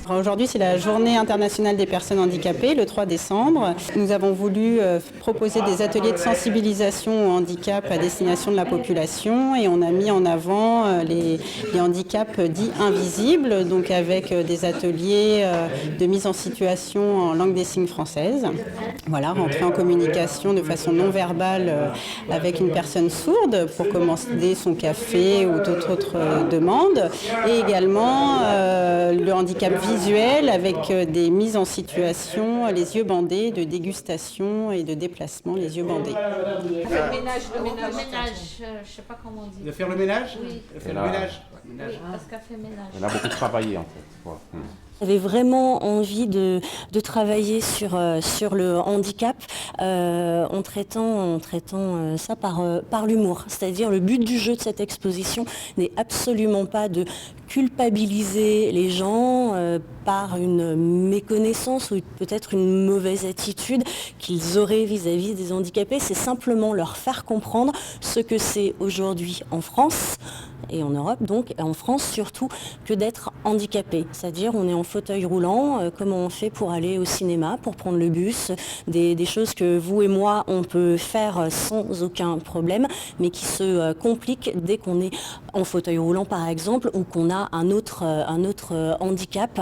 Aujourd'hui, c'est la Journée internationale des personnes handicapées, le 3 décembre. Nous avons voulu proposer des ateliers de sensibilisation au handicap à destination de la population et on a mis en avant les handicaps dits invisibles, donc avec des ateliers de mise en situation en langue des signes française. Voilà, rentrer en communication de façon non verbale avec une personne sourde pour commander son café ou d'autres demandes. Et également le handicap visuel avec des mises en situation, les yeux bandés, de dégustation et de déplacement, les yeux bandés. Le ménage, je ne sais pas comment on dit. De faire le ménage? Oui. De faire le ménage. Oui, parce qu'elle fait ménage. Elle a beaucoup travaillé en fait. Ouais. J'avais vraiment envie de travailler sur le handicap en traitant ça par l'humour. C'est-à-dire le but du jeu de cette exposition n'est absolument pas de culpabiliser les gens par une méconnaissance ou peut-être une mauvaise attitude qu'ils auraient vis-à-vis des handicapés. C'est simplement leur faire comprendre ce que c'est aujourd'hui en France et en Europe, donc, et en France surtout, que d'être handicapé. C'est-à-dire, on est en fauteuil roulant, comment on fait pour aller au cinéma, pour prendre le bus, des choses que vous et moi, on peut faire sans aucun problème, mais qui se compliquent dès qu'on est en fauteuil roulant, par exemple, ou qu'on a un autre handicap,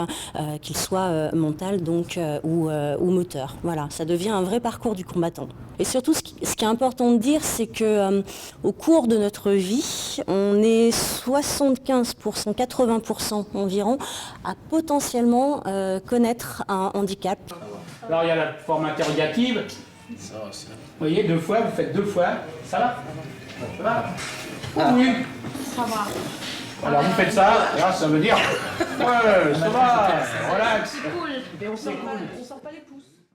qu'il soit mental donc, ou moteur. Voilà, ça devient un vrai parcours du combattant. Et surtout, ce qui est important de dire, c'est que au cours de notre vie, on est 75%, 80% environ à potentiellement connaître un handicap. Alors il y a la forme interrogative. Vous voyez, 2 fois, vous faites 2 fois. Ça va? Ça va? Oui. Ça va. Alors vous faites ça, là ça veut dire ouais, ça va, relax. C'est cool. Mais on sort pas les pouces.